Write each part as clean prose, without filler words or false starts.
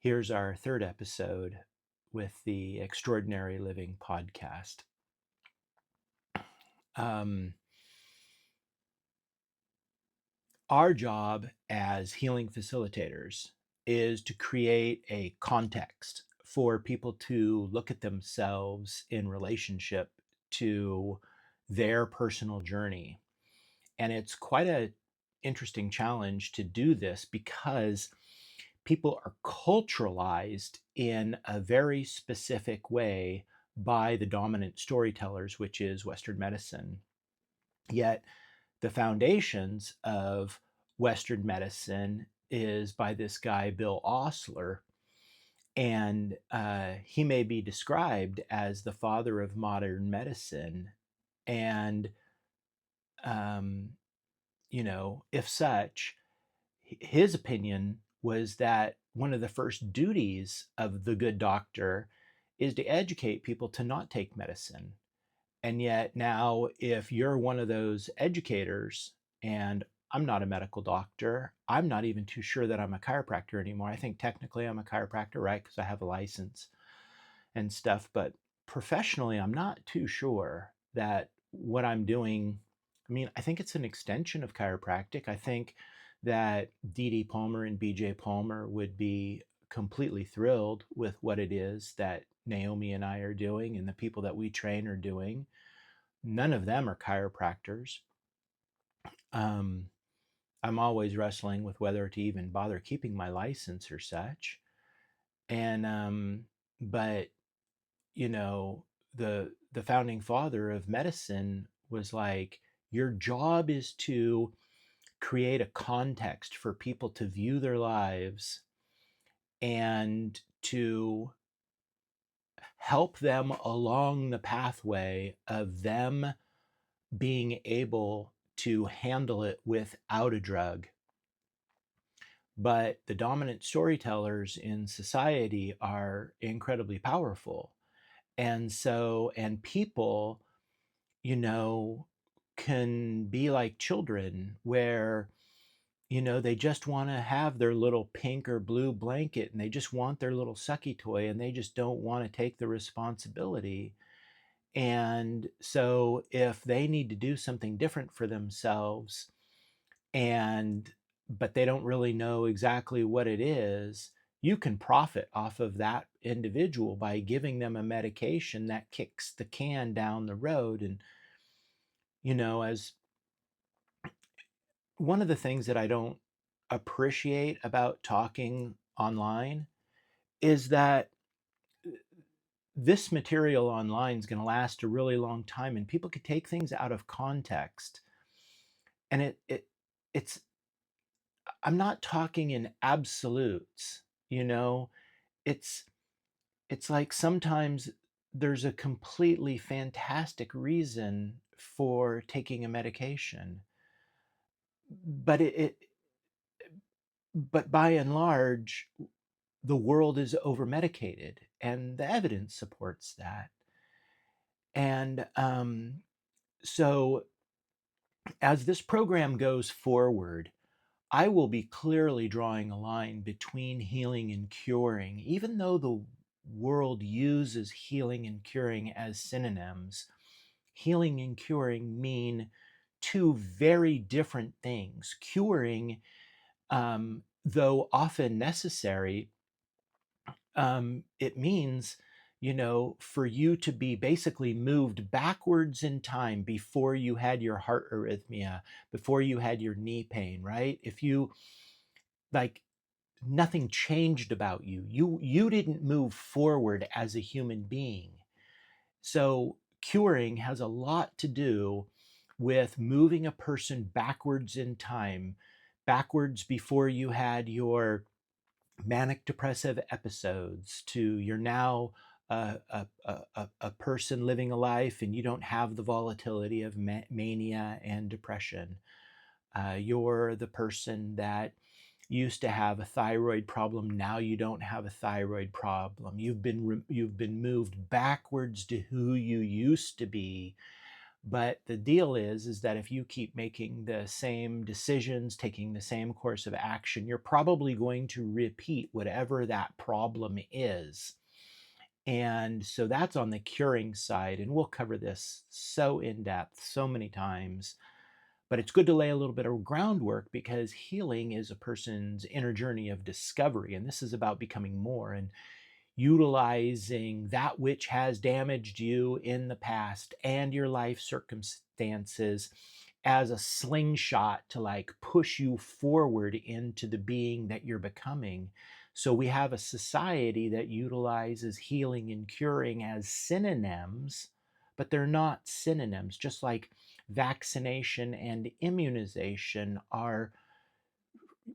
Here's our third episode with the Extraordinary Living podcast. Um, our job as healing facilitators is to create a context for people to look at themselves in relationship to their personal journey. And it's quite an interesting challenge to do this because people are culturalized in a very specific way by the dominant storytellers, which is Western medicine. Yet the foundations of Western medicine is by this guy, Bill Osler, and he may be described as the father of modern medicine. And, um, if such, his opinion was that one of the first duties of the good doctor is to educate people to not take medicine. And yet now, if you're one of those educators, and I'm not a medical doctor, I'm not even too sure that I'm a chiropractor anymore. I think technically I'm a chiropractor, right? Because I have a license and stuff. But professionally, I'm not too sure that what I'm doing, I mean, I think it's an extension of chiropractic. I think that D.D. Palmer and B.J. Palmer would be completely thrilled with what it is that Naomi and I are doing and the people that we train are doing. None of them are chiropractors. Um, I'm always wrestling with whether to even bother keeping my license or such. And but you know, the founding father of medicine was like, your job is to create a context for people to view their lives and to help them along the pathway of them being able to handle it without a drug. But the dominant storytellers in society are incredibly powerful. And people, you know, can be like children where, they just want to have their little pink or blue blanket and they just want their little sucky toy and they just don't want to take the responsibility. And so if they need to do something different for themselves and but they don't really know exactly what it is, you can profit off of that individual by giving them a medication that kicks the can down the road. And as one of the things that I don't appreciate about talking online is that this material online is going to last a really long time and people could take things out of context. And it's I'm not talking in absolutes, you know. It's it's like sometimes there's a completely fantastic reason for taking a medication, but but by and large, the world is over medicated, and the evidence supports that. And so, as this program goes forward, I will be clearly drawing a line between healing and curing, even though the world uses healing and curing as synonyms. Healing and curing mean two very different things. Curing, though often necessary, it means, for you to be basically moved backwards in time before you had your heart arrhythmia, before you had your knee pain, right? If you like nothing changed about you, you didn't move forward as a human being. So curing has a lot to do with moving a person backwards in time, backwards before you had your manic depressive episodes to you're now a person living a life and you don't have the volatility of mania and depression. You're the person that used to have a thyroid problem. Now you don't have a thyroid problem. You've been moved backwards to who you used to be But the deal is that if you keep making the same decisions, taking the same course of action, you're probably going to repeat whatever that problem is. And so that's on the curing side. And we'll cover this so in depth so many times. But it's good to lay a little bit of groundwork because healing is a person's inner journey of discovery. And this is about becoming more and utilizing that which has damaged you in the past and your life circumstances as a slingshot to like push you forward into the being that you're becoming. So we have a society that utilizes healing and curing as synonyms, but they're not synonyms, just like vaccination and immunization are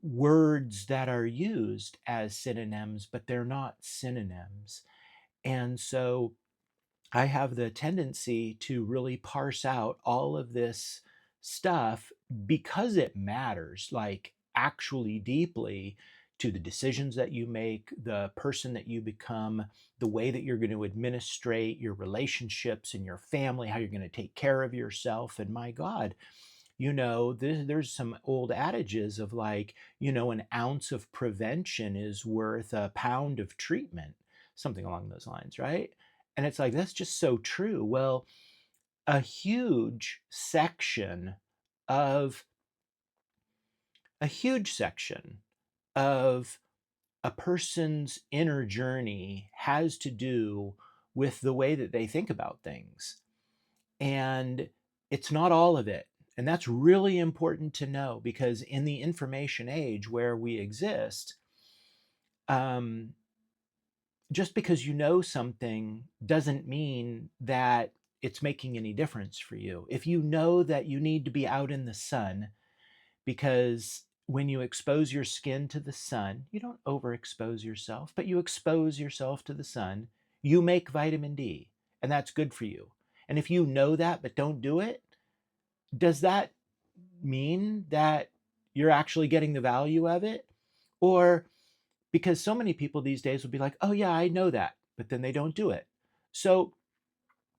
words that are used as synonyms, but they're not synonyms. And so I have the tendency to really parse out all of this stuff because it matters, like actually deeply to the decisions that you make, the person that you become, the way that you're going to administrate your relationships and your family, how you're going to take care of yourself. And my God, there's some old adages of like, an ounce of prevention is worth a pound of treatment, something along those lines, right? And it's like, that's just so true. Well, a huge section of a huge section of a person's inner journey has to do with the way that they think about things. And it's not all of it. And that's really important to know because in the information age where we exist, um, just because you know something doesn't mean that it's making any difference for you. If you know that you need to be out in the sun, because when you expose your skin to the sun, you don't overexpose yourself, but you expose yourself to the sun, you make vitamin D, and that's good for you. And if you know that but don't do it, does that mean that you're actually getting the value of it? Or because so many people these days will be like, oh, yeah, I know that, but then they don't do it. So,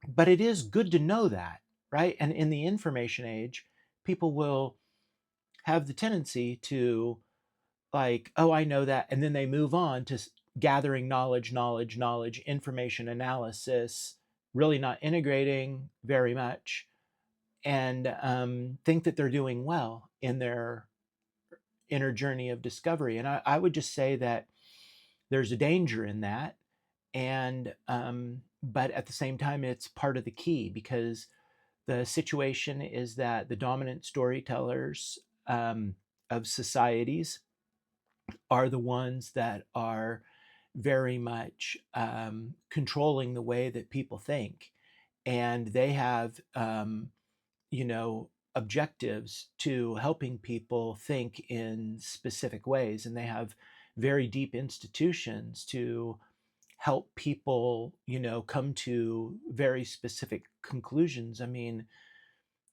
but it is good to know that, right? And in the information age, people will have the tendency to like, oh, I know that. And then they move on to gathering knowledge, information analysis, really not integrating very much, and think that they're doing well in their inner journey of discovery. And I would just say that there's a danger in that. And, but at the same time, it's part of the key because the situation is that the dominant storytellers of societies are the ones that are very much controlling the way that people think. And they have, objectives to helping people think in specific ways. And they have very deep institutions to help people, come to very specific conclusions. I mean,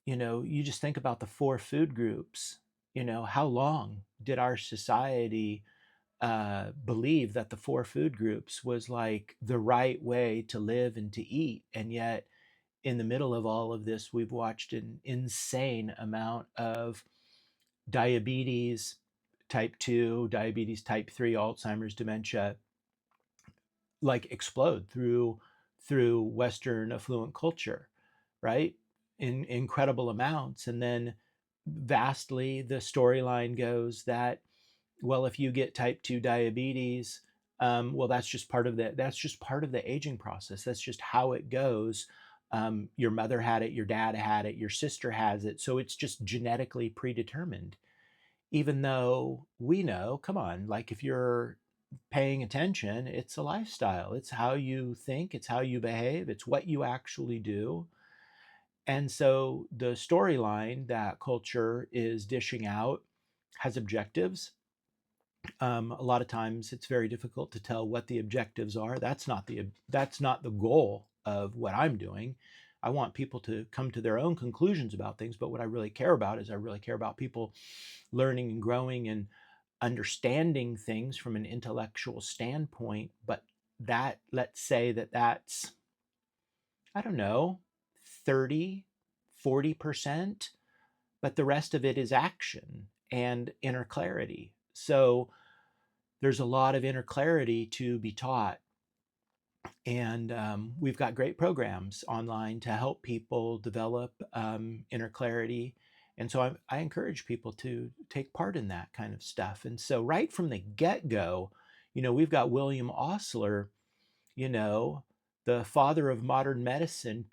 you just think about the four food groups. How long did our society believe that the four food groups was like the right way to live and to eat? And yet, in the middle of all of this, we've watched an insane amount of diabetes type 2, diabetes type 3, Alzheimer's, dementia, like explode through Western affluent culture, right? In incredible amounts. And then vastly, the storyline goes that, well, if you get type 2 diabetes, well, that's just part of the aging process. That's just how it goes. Your mother had it, your dad had it, your sister has it. So it's just genetically predetermined. Even though we know, come on, like if you're paying attention, it's a lifestyle. It's how you think, it's how you behave, it's what you actually do. And so the storyline that culture is dishing out has objectives. A lot of times it's very difficult to tell what the objectives are. That's not the goal of what I'm doing. I want people to come to their own conclusions about things, but what I really care about is I really care about people learning and growing and understanding things from an intellectual standpoint. But let's say that's, I don't know, 30, 40%, but the rest of it is action and inner clarity. So there's a lot of inner clarity to be taught. And we've got great programs online to help people develop inner clarity. And so I encourage people to take part in that kind of stuff. And so, right from the get go, we've got William Osler, you know, the father of modern medicine,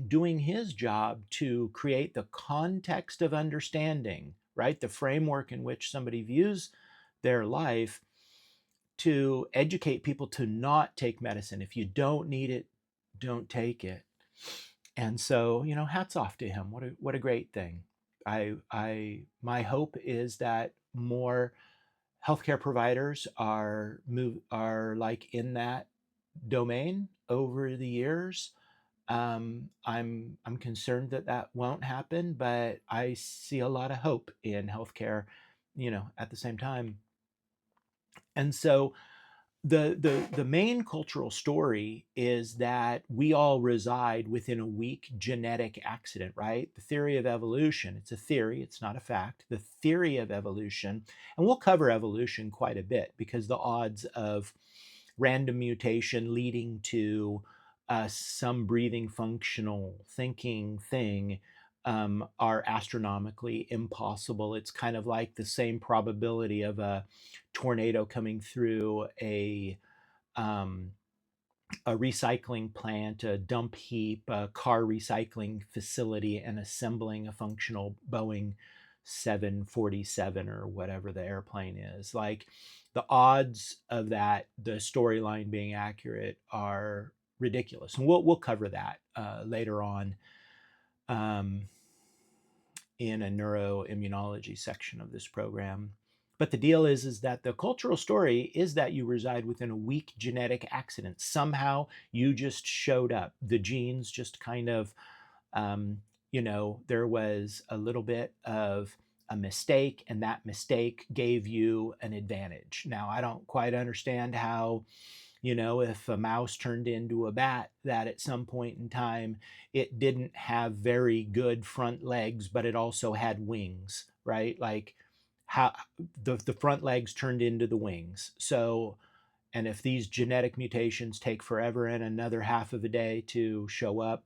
doing his job to create the context of understanding, right? The framework in which somebody views their life, to educate people to not take medicine. If you don't need it, don't take it. And so, hats off to him. What a great thing. My hope is that more healthcare providers are like in that domain over the years. I'm concerned that that won't happen, but I see a lot of hope in healthcare, at the same time. And so the main cultural story is that we all reside within a weak genetic accident, right? The theory of evolution, it's a theory, it's not a fact. The theory of evolution, and we'll cover evolution quite a bit because the odds of random mutation leading to some breathing, functional, thinking thing are astronomically impossible. It's kind of like the same probability of a tornado coming through um, a recycling plant, a dump heap, a car recycling facility, and assembling a functional Boeing 747 or whatever the airplane is. Like, the odds of that, the storyline being accurate, are ridiculous. And we'll cover that later on um, in a neuroimmunology section of this program. But the deal is that the cultural story is that you reside within a weak genetic accident. Somehow you just showed up. The genes just kind of, there was a little bit of a mistake, and that mistake gave you an advantage. Now, I don't quite understand how, if a mouse turned into a bat, that at some point in time it didn't have very good front legs, but it also had wings, right? Like, how the front legs turned into the wings. So, and if these genetic mutations take forever and another half of a day to show up,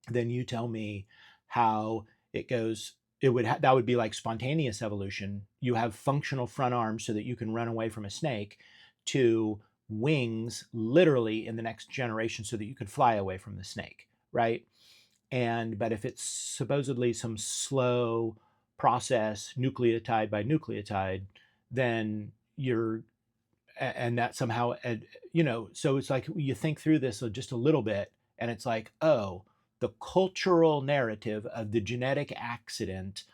then you tell me how it goes. That would be like spontaneous evolution. You have functional front arms so that you can run away from a snake, to wings literally in the next generation so that you could fly away from the snake, right? But if it's supposedly some slow process, nucleotide by nucleotide, then you're and that somehow, so it's like you think through this just a little bit, and it's like, oh, the cultural narrative of the genetic accident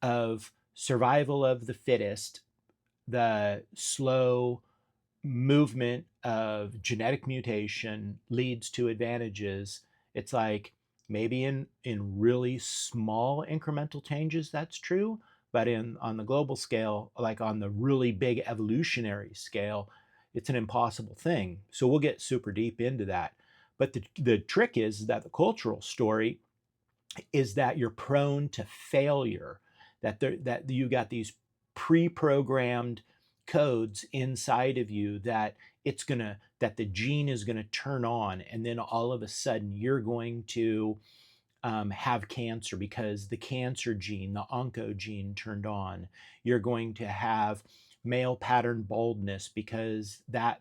of survival of the fittest, the slow movement of genetic mutation leads to advantages. It's like, maybe in really small incremental changes that's true, but on the global scale, like on the really big evolutionary scale, it's an impossible thing. So we'll get super deep into that. But the trick is that the cultural story is that you're prone to failure, that you got these pre-programmed codes inside of you that the gene is gonna turn on, and then all of a sudden you're going to have cancer because the cancer gene, the oncogene, turned on. You're going to have male pattern baldness because that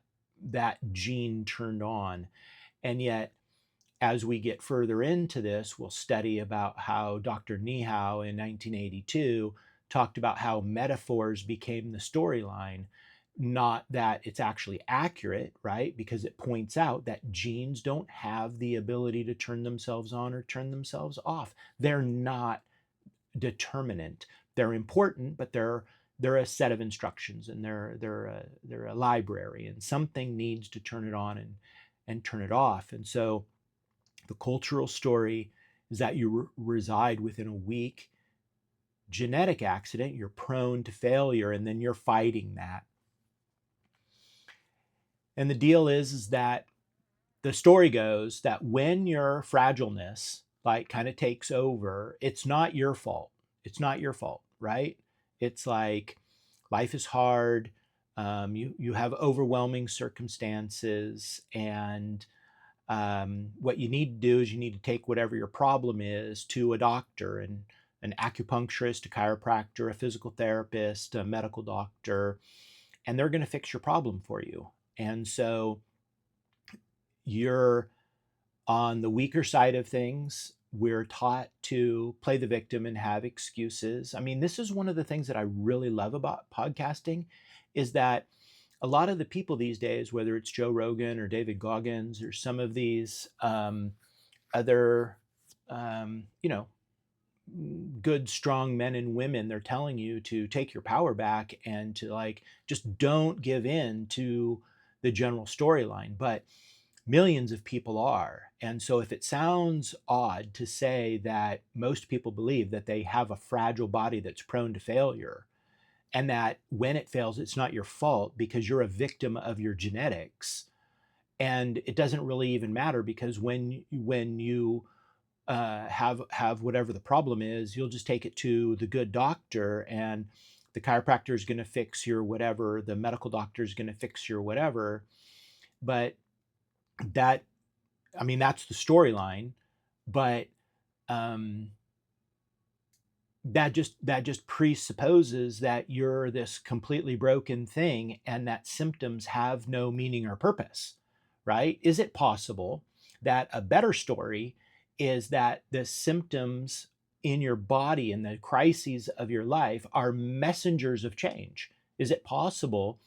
gene turned on. And yet, as we get further into this, we'll study about how Dr. Nihao in 1982 talked about how metaphors became the storyline. Not that it's actually accurate, right? Because it points out that genes don't have the ability to turn themselves on or turn themselves off. They're not determinant. They're important, but they're a set of instructions, and they're a library, and something needs to turn it on and turn it off. And so the cultural story is that you reside within a weak genetic accident, you're prone to failure, and then you're fighting that. And the deal is that the story goes that when your fragileness, like kind of takes over, it's not your fault. It's not your fault, right? It's like life is hard. You have overwhelming circumstances, and what you need to do is you need to take whatever your problem is to a doctor, and an acupuncturist, a chiropractor, a physical therapist, a medical doctor, and they're going to fix your problem for you. And so you're on the weaker side of things. We're taught to play the victim and have excuses. I mean, this is one of the things that I really love about podcasting, is that a lot of the people these days, whether it's Joe Rogan or David Goggins or some of these other, you know, good, strong men and women, they're telling you to take your power back and to like just don't give in to the general storyline. But millions of people are. And so if it sounds odd to say that most people believe that they have a fragile body that's prone to failure, and that when it fails, it's not your fault because you're a victim of your genetics, and it doesn't really even matter, because when you have whatever the problem is, you'll just take it to the good doctor, and the chiropractor is going to fix your whatever, the medical doctor is going to fix your whatever. But that, I mean, that's the storyline, but um, that just presupposes that you're this completely broken thing and that symptoms have no meaning or purpose, right? Is it possible that a better story is that the symptoms in your body and the crises of your life are messengers of change? Is it possible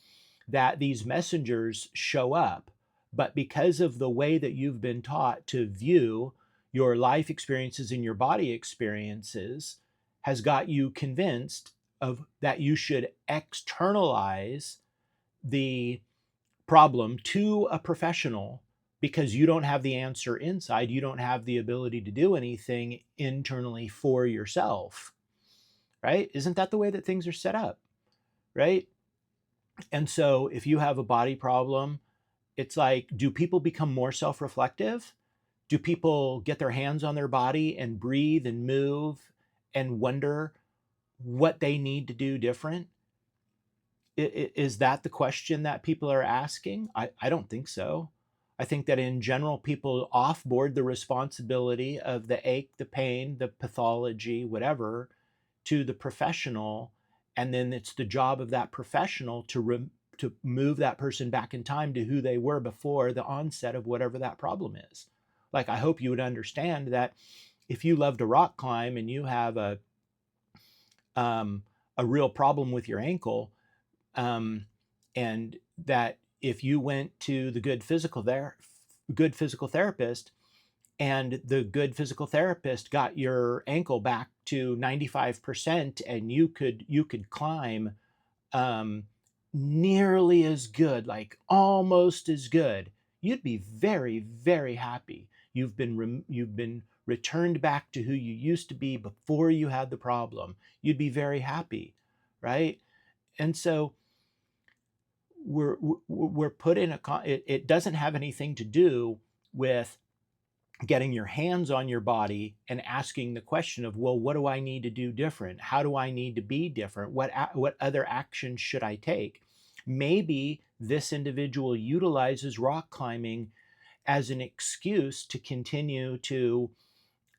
that these messengers show up, but because of the way that you've been taught to view your life experiences and your body experiences, has got you convinced of that you should externalize the problem to a professional, because you don't have the answer inside, you don't have the ability to do anything internally for yourself, right? Isn't that the way that things are set up, right? And so if you have a body problem, it's like, do people become more self-reflective? Do people get their hands on their body and breathe and move and wonder what they need to do different? Is that the question that people are asking? I don't think so. I think that in general, people offboard the responsibility of the ache, the pain, the pathology, whatever, to the professional. And then it's the job of that professional to move that person back in time to who they were before the onset of whatever that problem is. Like, I hope you would understand that if you love to rock climb and you have a real problem with your ankle, um, and that if you went to the good physical therapist, and the good physical therapist got your ankle back to 95%, and you could climb um, nearly as good, like almost as good, you'd be very, very happy. You've been returned back to who you used to be before you had the problem. You'd be very happy, right? And so we're put in it doesn't have anything to do with getting your hands on your body and asking the question of, well, what do I need to do different? How do I need to be different? What other actions should I take? Maybe this individual utilizes rock climbing as an excuse to continue to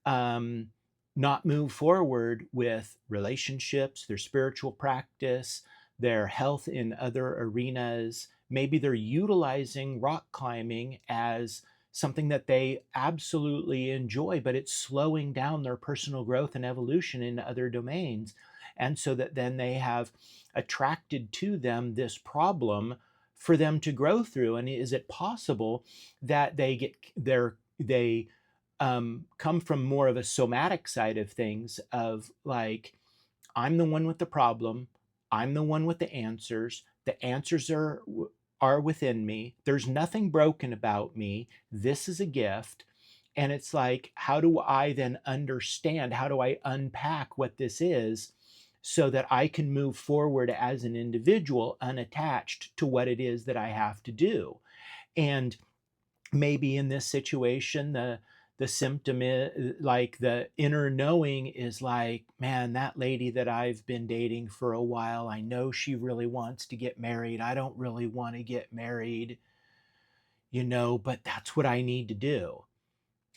um, not move forward with relationships, their spiritual practice, their health in other arenas. Maybe they're utilizing rock climbing as something that they absolutely enjoy, but it's slowing down their personal growth and evolution in other domains. And so that then they have attracted to them this problem for them to grow through. And is it possible that they come from more of a somatic side of things, of like, I'm the one with the problem, I'm the one with the answers. The answers are within me. There's nothing broken about me. This is a gift. And it's like, how do I then understand? How do I unpack what this is so that I can move forward as an individual, unattached to what it is that I have to do? And maybe in this situation, the the symptom is like the inner knowing is like, man, that lady that I've been dating for a while, I know she really wants to get married. I don't really want to get married, but that's what I need to do.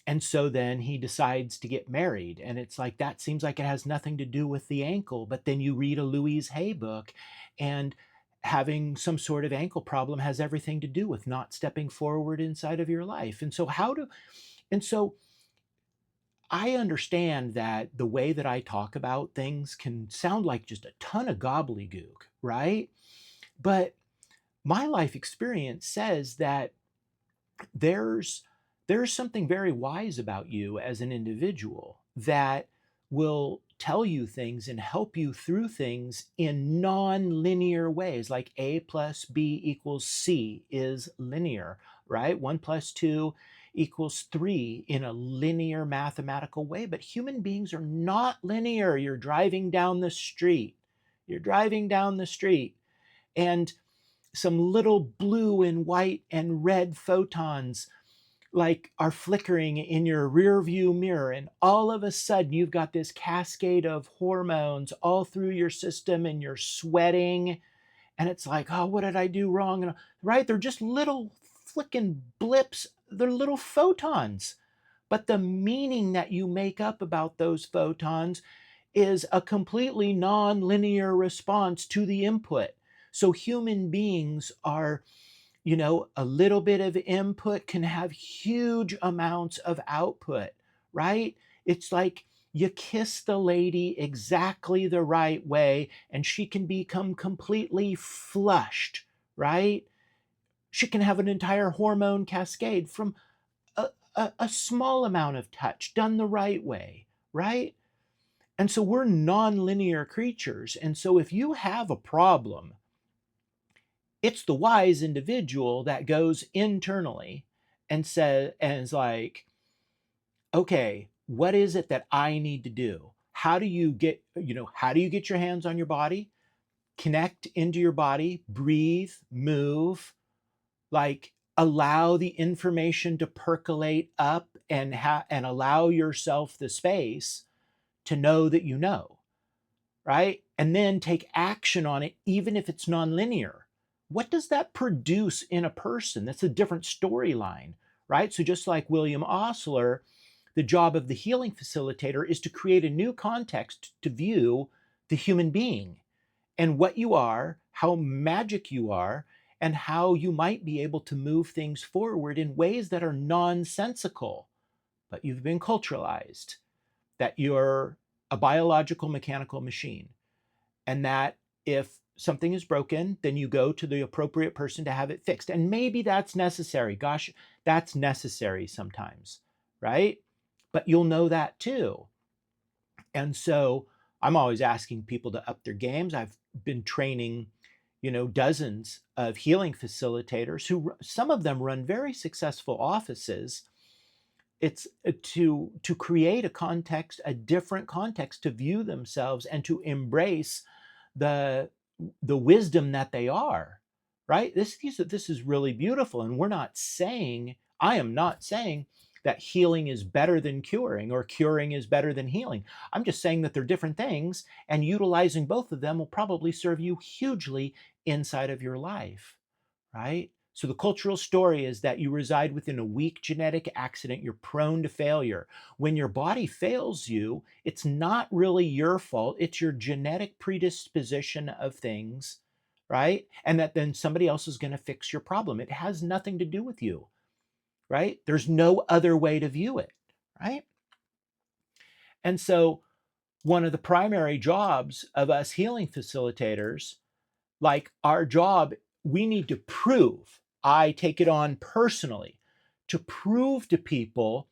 And so then he decides to get married. And it's like, that seems like it has nothing to do with the ankle. But then you read a Louise Hay book, and having some sort of ankle problem has everything to do with not stepping forward inside of your life. And so I understand that the way that I talk about things can sound like just a ton of gobbledygook, right? But my life experience says that there's there's something very wise about you as an individual that will tell you things and help you through things in non-linear ways, like A plus B equals C is linear, right? 1 plus 2 equals 3 in a linear mathematical way. But human beings are not linear. You're driving down the street. You're driving down the street, and some little blue and white and red photons like are flickering in your rear view mirror, and all of a sudden you've got this cascade of hormones all through your system, and you're sweating, and it's like, oh, what did I do wrong? And right, they're just little flicking blips. They're little photons, but the meaning that you make up about those photons is a completely non-linear response to the input. So human beings are, a little bit of input can have huge amounts of output, right? It's like you kiss the lady exactly the right way and she can become completely flushed, right? She can have an entire hormone cascade from a small amount of touch done the right way, right? And so we're non-linear creatures. And so if you have a problem, it's the wise individual that goes internally and is like, okay, what is it that I need to do? How do you get your hands on your body? Connect into your body, breathe, move, like allow the information to percolate up, and allow yourself the space to know that you know, right? And then take action on it, even if it's nonlinear. What does that produce in a person? That's a different storyline, right? So just like William Osler, the job of the healing facilitator is to create a new context to view the human being and what you are, how magic you are, and how you might be able to move things forward in ways that are nonsensical, but you've been culturalized, that you're a biological mechanical machine, and that if something is broken, then you go to the appropriate person to have it fixed. And maybe that's necessary. Gosh, that's necessary sometimes, right? But you'll know that too. And so I'm always asking people to up their games. I've been training, dozens of healing facilitators who, some of them run very successful offices. It's to create a different context to view themselves and to embrace the the wisdom that they are, right? This is really beautiful, and I am not saying that healing is better than curing or curing is better than healing. I'm just saying that they're different things, and utilizing both of them will probably serve you hugely inside of your life, right? So the cultural story is that you reside within a weak genetic accident. You're prone to failure. When your body fails you, it's not really your fault. It's your genetic predisposition of things, right? And that then somebody else is going to fix your problem. It has nothing to do with you, right? There's no other way to view it, right? And so one of the primary jobs of us healing facilitators, like our job, we need to prove, I take it on personally, to prove to people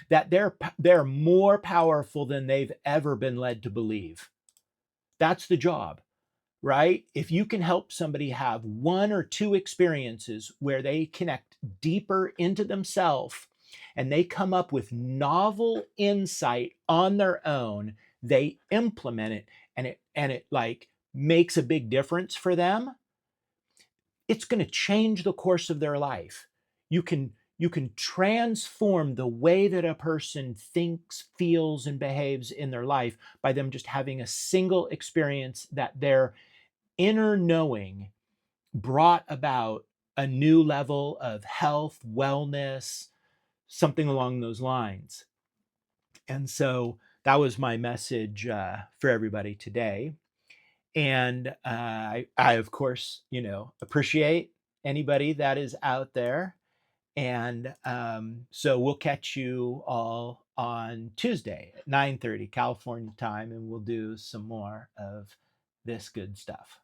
that they're more powerful than they've ever been led to believe. That's the job, right? If you can help somebody have one or two experiences where they connect deeper into themselves and they come up with novel insight on their own, they implement it, and it like makes a big difference for them, it's going to change the course of their life. You can you can transform the way that a person thinks, feels, and behaves in their life by them just having a single experience that their inner knowing brought about a new level of health, wellness, something along those lines. And so that was my message for everybody today. And I, of course, appreciate anybody that is out there. And so we'll catch you all on Tuesday at 9:30 California time, and we'll do some more of this good stuff.